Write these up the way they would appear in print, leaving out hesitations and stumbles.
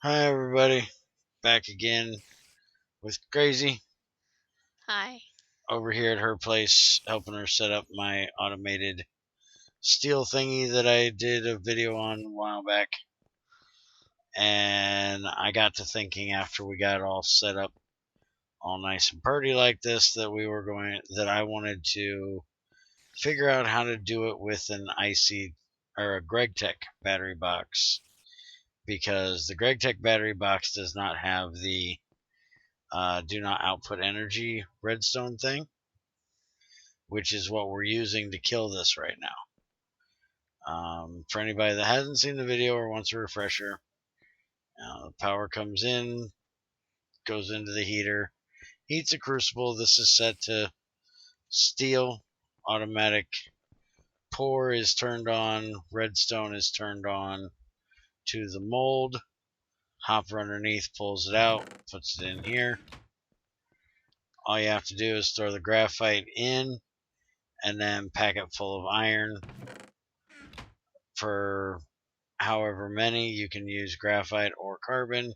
Hi everybody, back again with Crazy Hi. over here at her place, helping her set up my automated steel thingy that I did a video on a while back. And I got to thinking after we got it all set up, all nice and pretty like this, that I wanted to figure out how to do it with an IC or a Gregtech battery box, because the Gregtech battery box does not have the do not output energy redstone thing, which is what we're using to kill this right now. For anybody that hasn't seen the video or wants a refresher, the power comes in, goes into the heater, heats a crucible. This is set to steel. Automatic pour is turned on. Redstone is turned on to the mold. Hopper underneath pulls it out, puts it in here. All you have to do is throw the graphite in and then pack it full of iron. For however many, you can use graphite or carbon,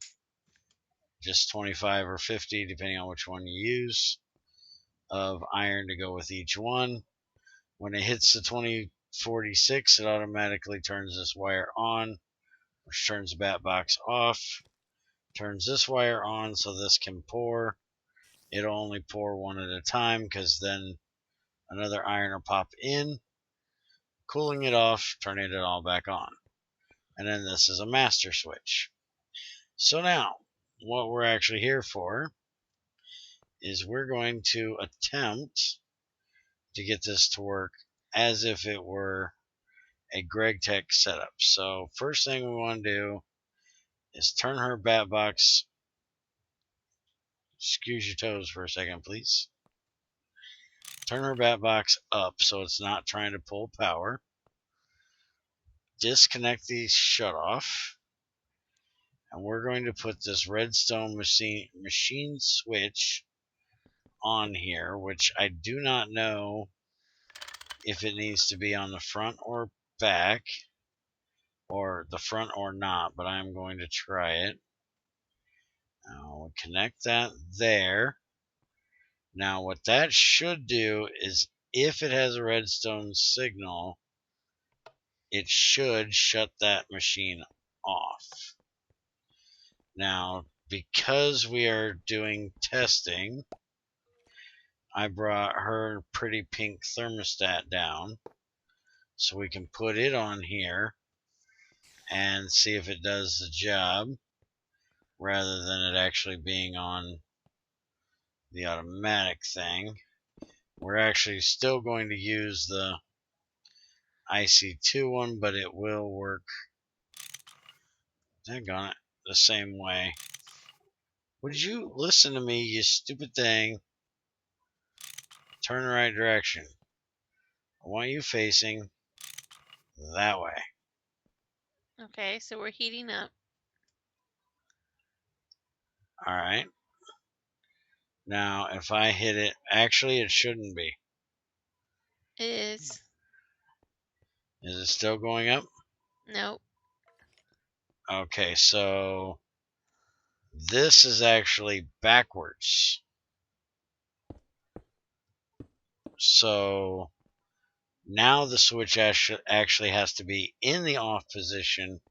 just 25 or 50 depending on which one you use, of iron to go with each one. When it hits the 2046, it automatically turns this wire on, which turns the bat box off, turns this wire on so this can pour. It'll only pour one at a time because then another iron will pop in, cooling it off, turning it all back on. And then this is a master switch. So now, what we're actually here for is we're going to attempt to get this to work as if it were a Gregtech setup. So first thing we want to do is turn her bat box. Excuse your toes for a second, please. Turn her bat box up so it's not trying to pull power. Disconnect the shutoff. And we're going to put this redstone machine switch on here, which I do not know if it needs to be on the front or back, or the front or not, but I'm going to try it. I'll connect that there. Now what that should do is, if it has a redstone signal, it should shut that machine off. Now, because we are doing testing, I brought her pretty pink thermostat down so we can put it on here and see if it does the job, rather than it actually being on the automatic thing. We're actually still going to use the IC2 one, but it will work, daggone it, the same way. Would you listen to me, you stupid thing? Turn the right direction. I want you facing that way. Okay, so we're heating up. Alright. Now, if I hit it, actually it shouldn't be. It is. Is it still going up? Nope. Okay, so this is actually backwards. So now the switch actually has to be in the off position,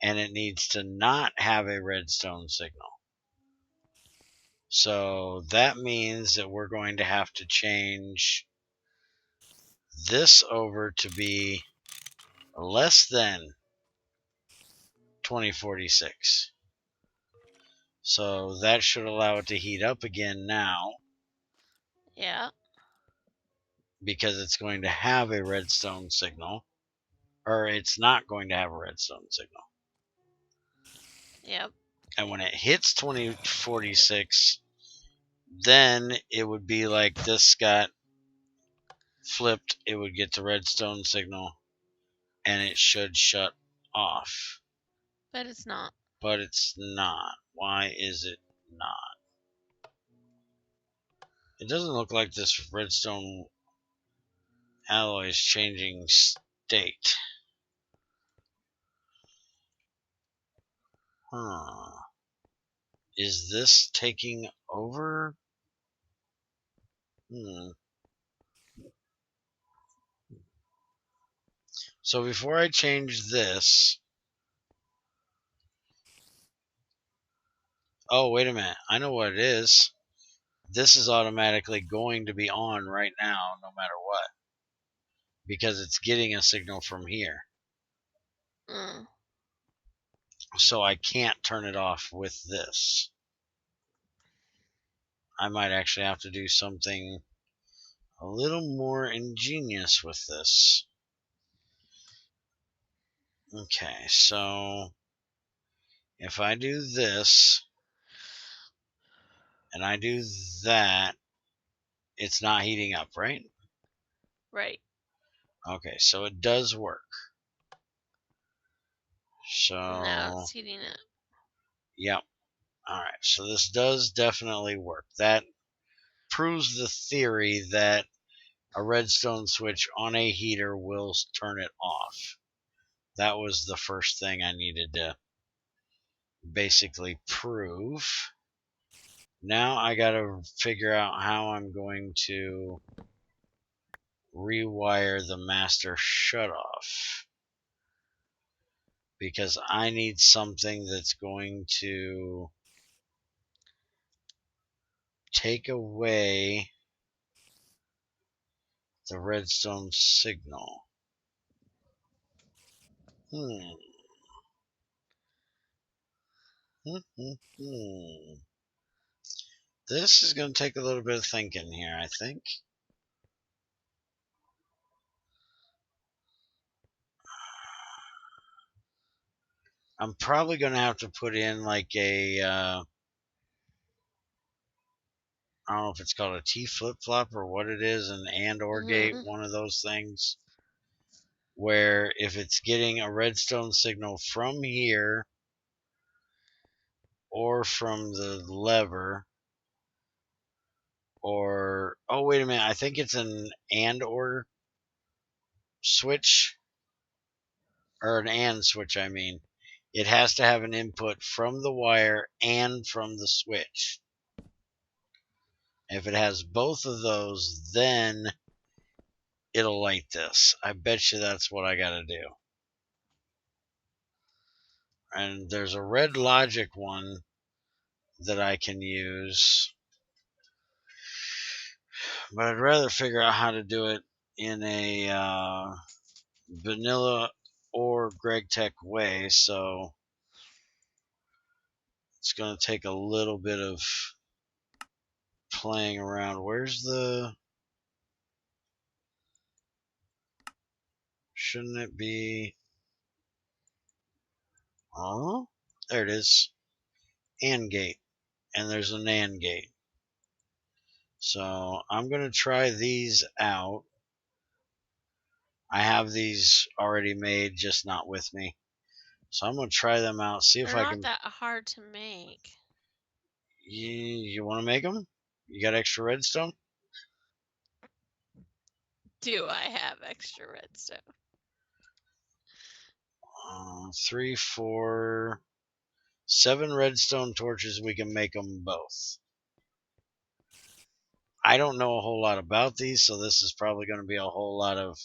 and it needs to not have a redstone signal. So that means that we're going to have to change this over to be less than 2046. So that should allow it to heat up again now, Yeah. because it's going to have a redstone signal, or it's not going to have a redstone signal. Yep. And when it hits 2046, then it would be like this got flipped. It would get the redstone signal, and it should shut off. But it's not. But it's not. Why is it not? It doesn't look like this redstone alloy is changing state. Huh. Is this taking over? Hmm. So before I change this... Oh, wait a minute. I know what it is. This is automatically going to be on right now, no matter what, because it's getting a signal from here. Mm. So I can't turn it off with this. I might actually have to do something a little more ingenious with this. Okay, so if I do this and I do that, it's not heating up, right? Right. Okay, so it does work. Now So, it's heating up. yep. All right, so this does definitely work. That proves the theory that a redstone switch on a heater will turn it off. That was the first thing I needed to basically prove. Now I gotta figure out how I'm going to rewire the master shutoff, because I need something that's going to take away the redstone signal. Hmm. This is going to take a little bit of thinking here, I think. I'm probably going to have to put in like a, I don't know if it's called a T flip-flop or what it is, an and or gate, Mm-hmm. one of those things, where if it's getting a redstone signal from here or from the lever, or, oh, wait a minute, I think it's an and or switch, or an and switch, I mean. It has to have an input from the wire and from the switch. If it has both of those, then it'll light this. I bet you that's what I got to do. And there's a red logic one that I can use, but I'd rather figure out how to do it in a vanilla or Gregtech way, so it's going to take a little bit of playing around. Where's the... Shouldn't it be... Oh, there it is. AND gate. And there's an AND gate. So I'm going to try these out. I have these already made, just not with me. So I'm going to try them out, see if They're I not can... that hard to make. You want to make them? You got extra redstone? Do I have extra redstone? 3, 4, 7 redstone torches. We can make them both. I don't know a whole lot about these, so this is probably going to be a whole lot of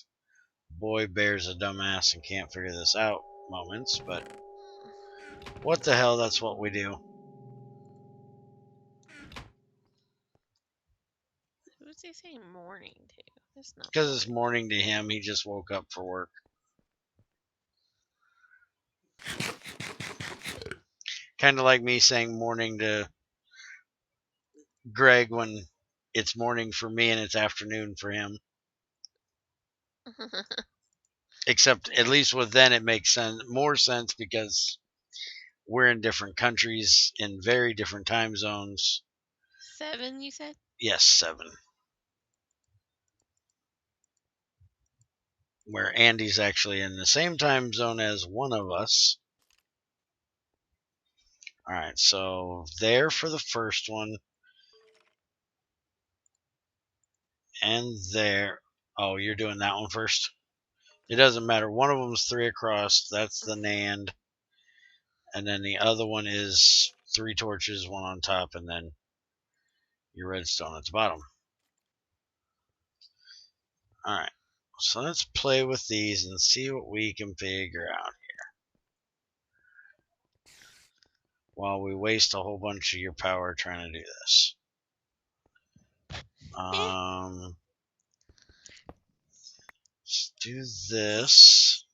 boy bears a dumbass and can't figure this out moments, but what the hell, that's what we do. Who's he saying morning to? It's not Because it's morning. morning to him, he just woke up for work. Kind of like me saying morning to Greg when it's morning for me and it's afternoon for him. Except at least with then it makes more sense because we're in different countries in very different time zones. 7, you said? Yes, 7. Where Andy's actually in the same time zone as one of us. All right, so there for the first one. And there. Oh, you're doing that one first? It doesn't matter. One of them's 3 across. That's the NAND. And then the other one is 3 torches, 1 on top, and then your redstone at the bottom. Alright, so let's play with these and see what we can figure out here. While we waste a whole bunch of your power trying to do this. Let's do this.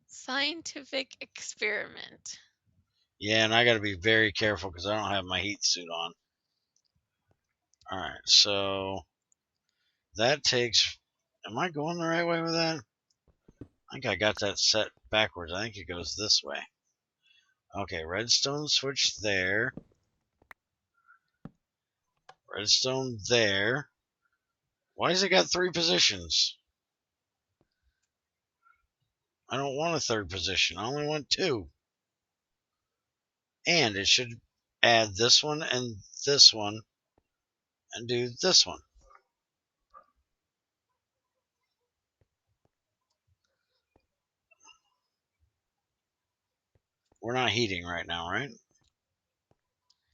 Scientific experiment. Yeah, and I gotta be very careful because I don't have my heat suit on. Alright, so that takes... Am I going the right way with that? I think I got that set backwards. I think it goes this way. Okay, redstone switch there. Redstone there. Why has it got 3 positions? I don't want a 3rd position. I only want 2. And it should add this one and do this one. We're not heating right now, right?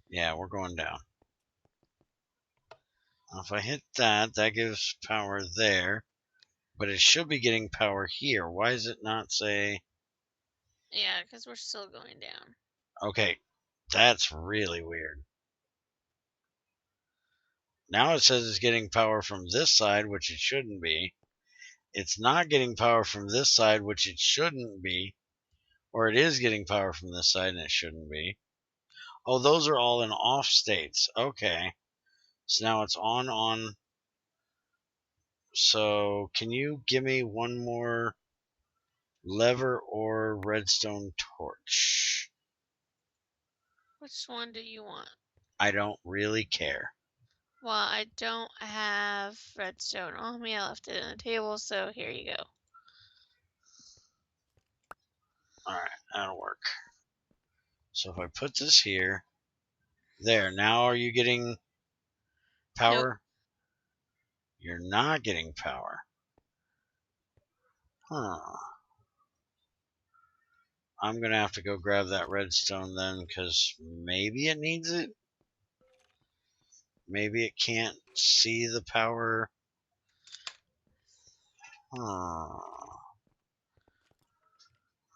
Yeah, we're going down. Now if I hit that, that gives power there. But it should be getting power here. Why does it not say... Yeah, because we're still going down. Okay, that's really weird. Now it says it's getting power from this side, which it shouldn't be. It's not getting power from this side, which it shouldn't be. Or it is getting power from this side, and it shouldn't be. Oh, those are all in off states. Okay. So now it's on. So can you give me one more lever or redstone torch? Which one do you want? I don't really care. Well, I don't have redstone on me. I left it on the table, so here you go. Alright, that'll work. So if I put this here, there, now are you getting power? Nope. You're not getting power. Huh. I'm going to have to go grab that redstone then, because maybe it needs it. Maybe it can't see the power.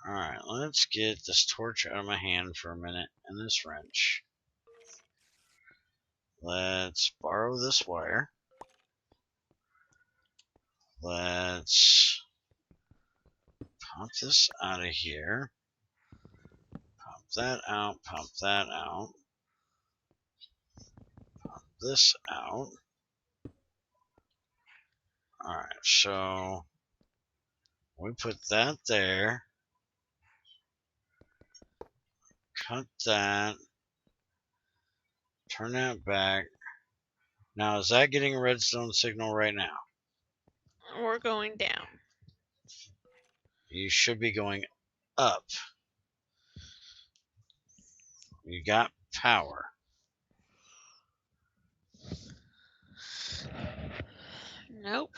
Alright, let's get this torch out of my hand for a minute, and this wrench. Let's borrow this wire. Let's pop this out of here. Pop that out, pop that out. Pop this out. Alright, so we put that there. Cut that. Turn that back. Now, is that getting a redstone signal right now? We're going down. You should be going up. You got power. Nope.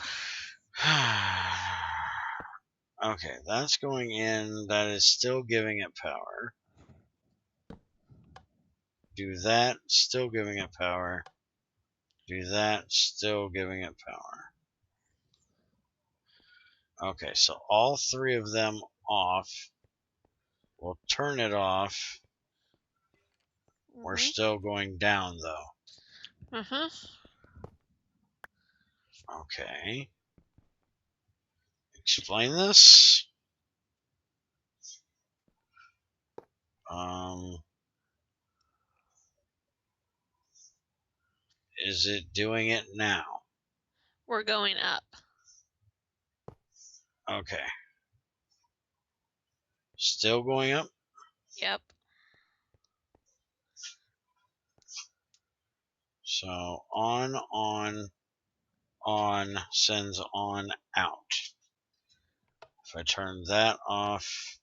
Okay, that's going in. That is still giving it power. Do that, still giving it power. Do that, still giving it power. Okay, so all 3 of them off. We'll turn it off. We're still going down, though. Okay. Explain this. Is it doing it now? We're going up. Okay. Still going up? Yep. So on sends on out. If I turn that off,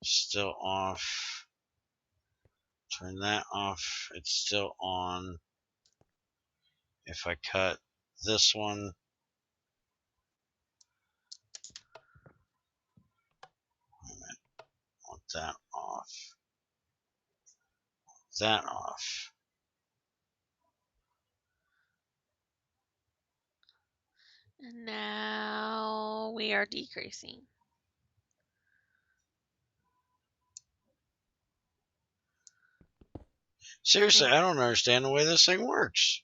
still off. Turn that off, it's still on. If I cut this one, wait a minute. I'll that off. That off. And now we are decreasing. Seriously, I don't understand the way this thing works.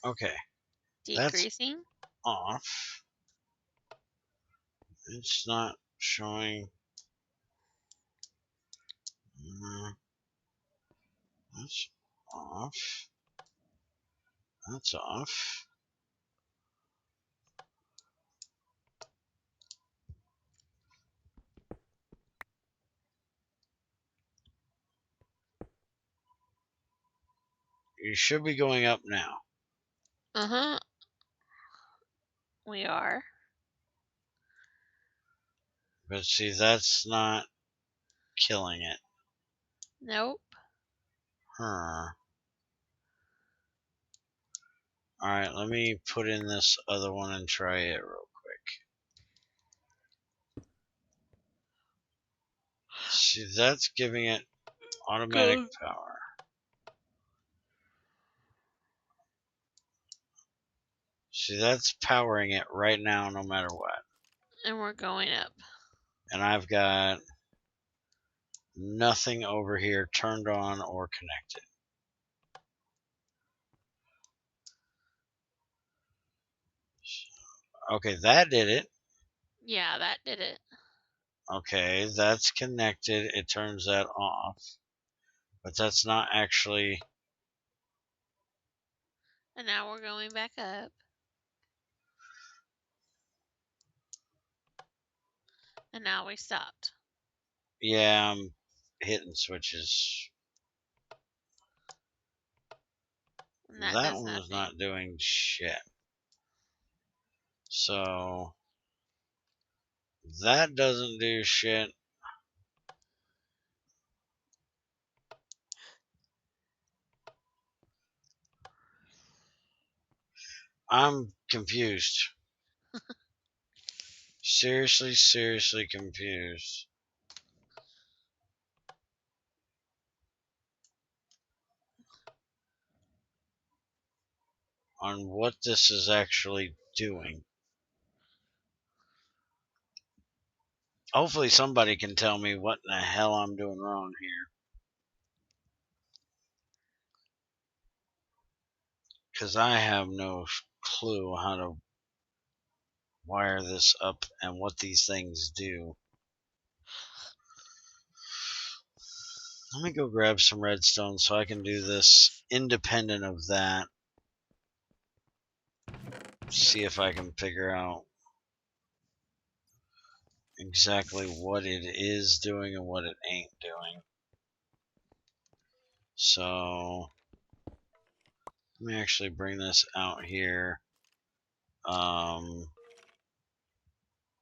Okay, that's Decreasing. off. It's not showing. That's off. That's off. You should be going up now. Uh-huh. We are. But see, that's not killing it. Nope. Huh. Alright, let me put in this other one and try it real quick. See, that's giving it automatic power. See, that's powering it right now no matter what. And we're going up. And I've got nothing over here turned on or connected. Okay, that did it. Yeah, that did it. Okay, that's connected. It turns that off. But that's not actually... And now we're going back up. And now we stopped. Yeah, I'm hitting switches. And that That does one was nothing. not doing shit. So that doesn't do shit. I'm confused. Seriously confused on what this is actually doing. Hopefully somebody can tell me what in the hell I'm doing wrong here. Because I have no clue how to wire this up and what these things do. Let me go grab some redstone so I can do this independent of that. See if I can figure out exactly what it is doing and what it ain't doing. So let me actually bring this out here.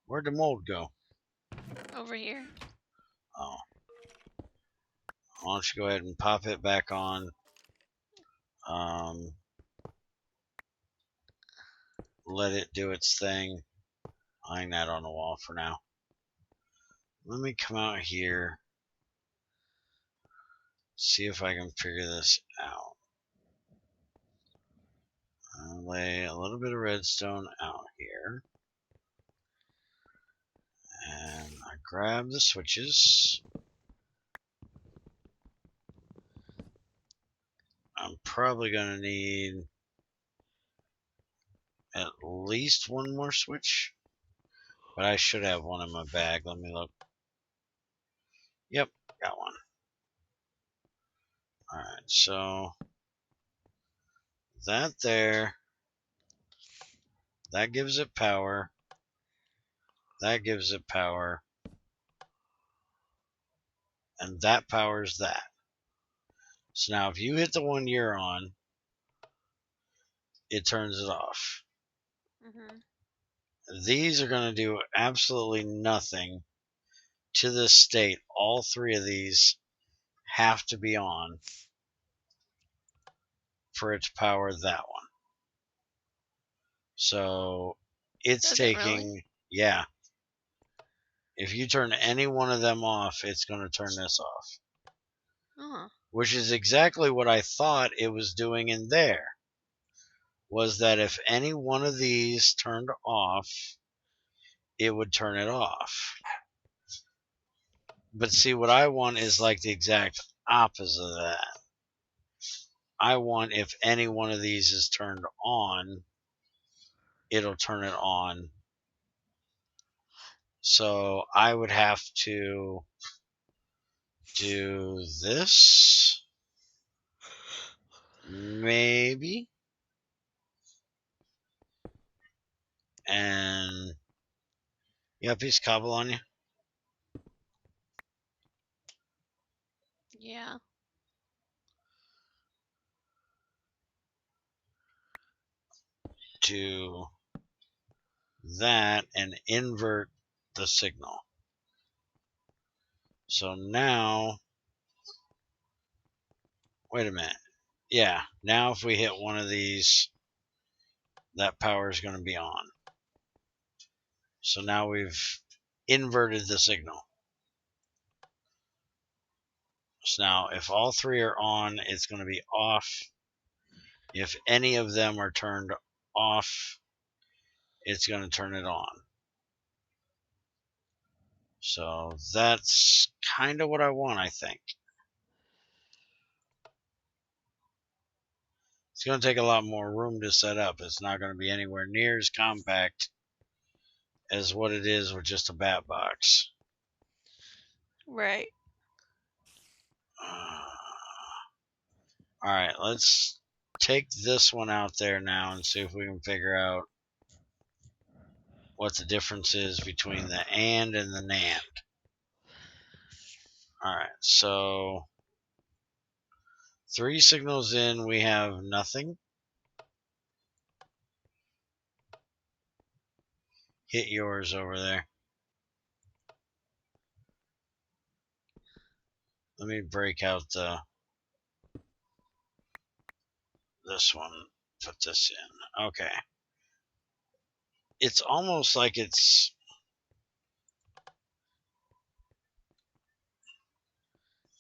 Where'd the mold go? Over here. Oh, why don't you go ahead and pop it back on? Let it do its thing. Hang that on the wall for now. Let me come out here. See if I can figure this out. I'll lay a little bit of redstone out here. And I grab the switches. I'm probably going to need at least one more switch. But I should have one in my bag. Let me look. Yep, got one. Alright, so that there. That gives it power. That gives it power. And that powers that. So now if you hit the one you're on, it turns it off. These are going to do absolutely nothing to this state. All three of these have to be on for it to power that one. So it's Does it really? taking, yeah. If you turn any one of them off, it's going to turn this off. Which is exactly what I thought it was doing in there. Was that if any one of these turned off, it would turn it off. But see, what I want is like the exact opposite of that. I want if any one of these is turned on, it'll turn it on. So I would have to do this, maybe, and you got a piece of cobble on you? Yeah. Do that and invert the signal. So now, wait a minute. Yeah, now if we hit one of these, that power is going to be on. So now we've inverted the signal. So now if all three are on, it's going to be off. If any of them are turned off, it's going to turn it on. So that's kind of what I want, I think. It's going to take a lot more room to set up. It's not going to be anywhere near as compact as what it is with just a bat box. Right. Alright, let's take this one out there now and see if we can figure out what the difference is between the and the NAND. Alright, so 3 signals in, we have nothing. Hit yours over there. Let me break out this one. Put this in. Okay. It's almost like it's...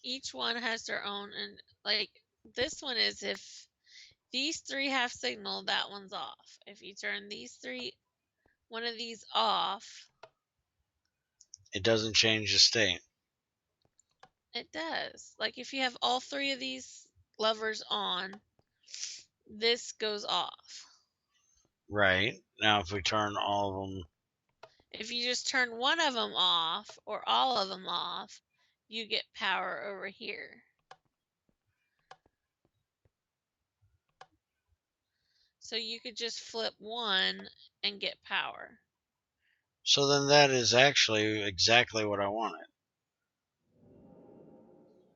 Each one has their own, and like this one is if these 3 have signal, that one's off. If you turn these 3, one of these off, It doesn't change the state. it does. Like if you have all 3 of these levers on, this goes off. Right. Now if we turn all of them... If you just turn one of them off or all of them off, you get power over here. So you could just flip one and get power. So then that is actually exactly what I wanted.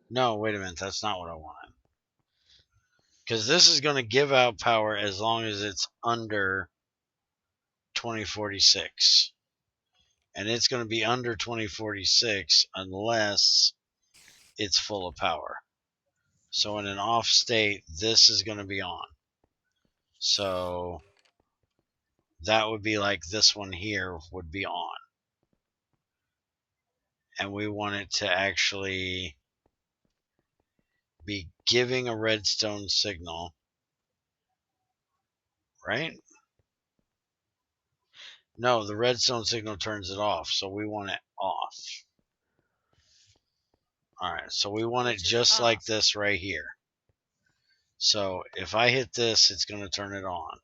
No, wait a minute. That's not what I wanted. Because this is going to give out power as long as it's under 2046. And it's going to be under 2046 unless it's full of power. So in an off state, this is going to be on. So that would be like this one here would be on. And we want it to actually be giving a redstone signal, right? No, the redstone signal turns it off, so we want it off. Alright, so we want it just like this right here. So if I hit this, it's going to turn it on.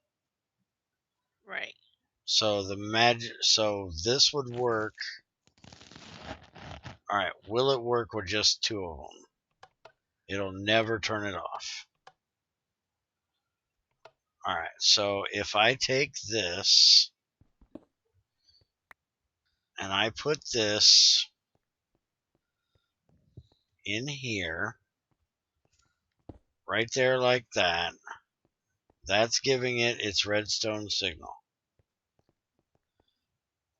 Right. So so this would work. Alright, will it work with just 2 of them? It'll never turn it off. Alright, so if I take this and I put this in here, right there like that, that's giving it its redstone signal,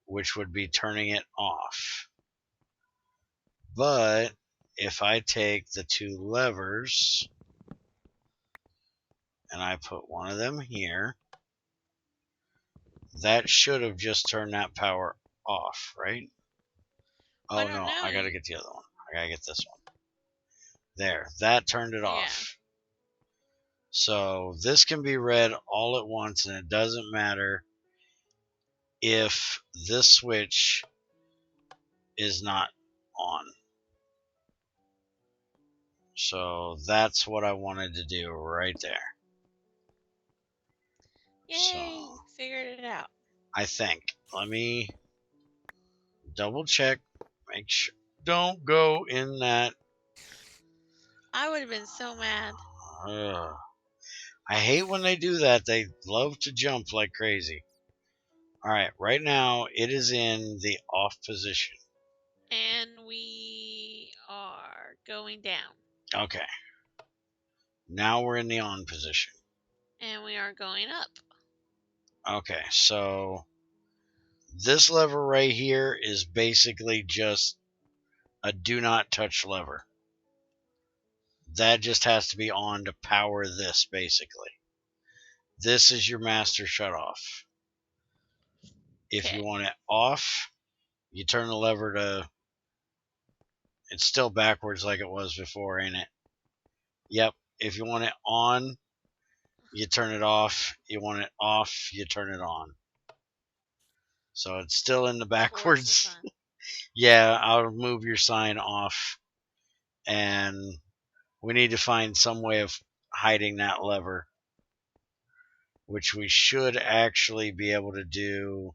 which would be turning it off. But if I take the 2 levers and I put one of them here, that should have just turned that power off, right? Oh I don't no, know. I gotta get the other one. I gotta get this one. There, that turned it Yeah. off. So this can be read all at once, and it doesn't matter if this switch is not on. So that's what I wanted to do right there. Yay! So Figured it out. I think. Let me double check. Make sure. Don't go in that. I would have been so mad. Ugh. I hate when they do that. They love to jump like crazy. All right, right now it is in the off position. And we are going down. Okay. Now we're in the on position. And we are going up. Okay, so this lever right here is basically just a do not touch lever. That just has to be on to power this, basically. This is your master shutoff. If you Okay. want it off, you turn the lever to. It's still backwards like it was before, ain't it? Yep. If you want it on, you turn it off. You want it off, you turn it on. So it's still in the Towards the backwards. sun. Yeah, I'll move your sign off. And we need to find some way of hiding that lever, which we should actually be able to do.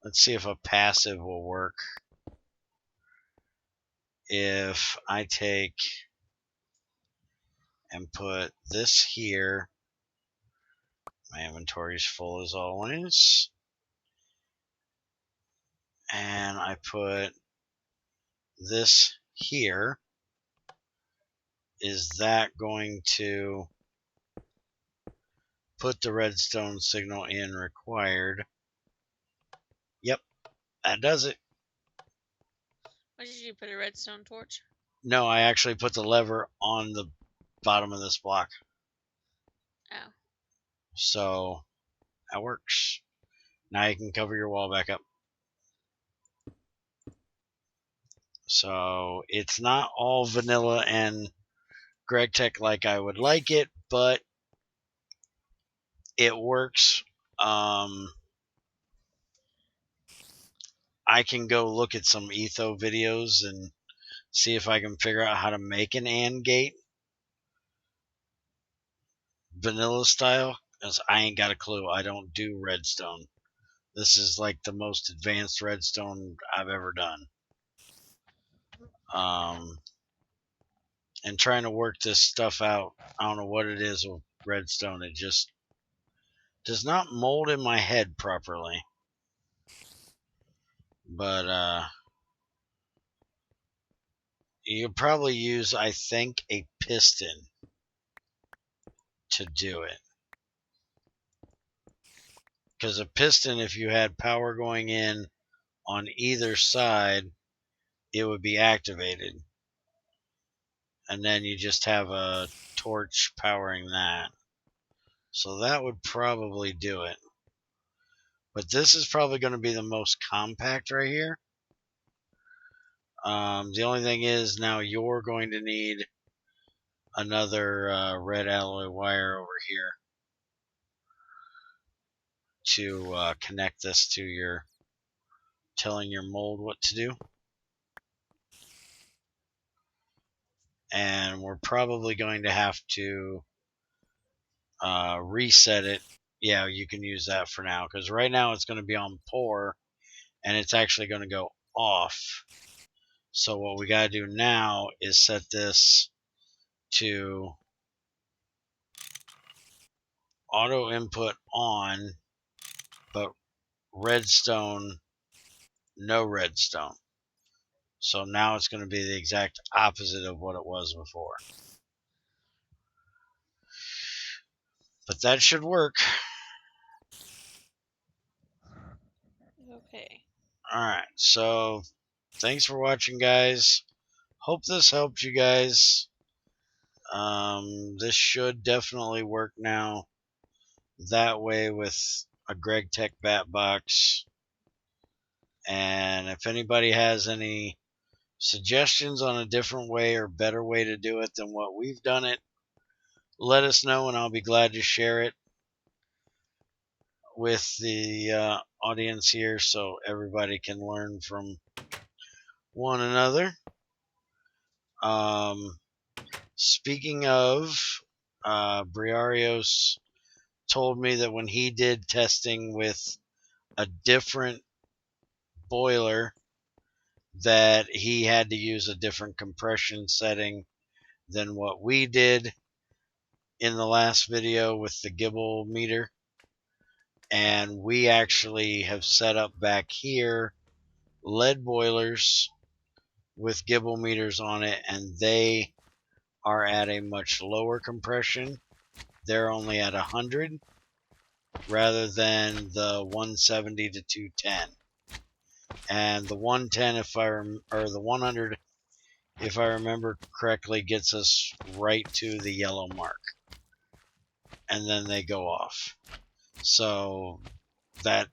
Let's see if a passive will work. If I take and put this here, my inventory's full as always, and I put this here, is that going to put the redstone signal in required? Yep, that does it. What did you put, a redstone torch? No, I actually put the lever on the bottom of this block. Oh. So that works. Now you can cover your wall back up. So it's not all vanilla and Gregtech like I would like it, but it works. I can go look at some Etho videos and see if I can figure out how to make an AND gate vanilla style, because I ain't got a clue. I don't do redstone. This is like the most advanced redstone I've ever done. And trying to work this stuff out, I don't know what it is with redstone. It just does not mold in my head properly. But you probably use, I think, a piston to do it. Because a piston, if you had power going in on either side, it would be activated. And then you just have a torch powering that. So that would probably do it. But this is probably going to be the most compact right here. The only thing is now you're going to need another red alloy wire over here to connect this to your, telling your mold what to do. And we're probably going to have to reset it. Yeah, you can use that for now, because right now it's going to be on pour and it's actually going to go off. So what we got to do now is set this to auto input on, but redstone, no redstone. So now it's going to be the exact opposite of what it was before. But that should work. Okay. Alright, so thanks for watching, guys. Hope this helped you guys. This should definitely work now. That way with a Gregtech bat box. And if anybody has any suggestions on a different way or better way to do it than what we've done it, let us know, and I'll be glad to share it with the audience here so everybody can learn from one another. Speaking of, Briarios told me that when he did testing with a different boiler, that he had to use a different compression setting than what we did in the last video with the Gibble meter. And we actually have set up back here lead boilers with Gibble meters on it, and they are at a much lower compression. They're only at 100 rather than the 170 to 210. And the 110, or the 100, if I remember correctly, gets us right to the yellow mark, and then they go off. So that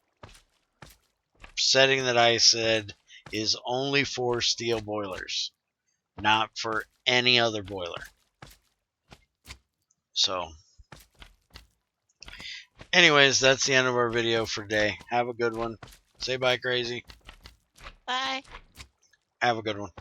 setting that I said is only for steel boilers, not for any other boiler. So anyways, that's the end of our video for today. Have a good one. Say bye, Crazy. Bye. Have a good one.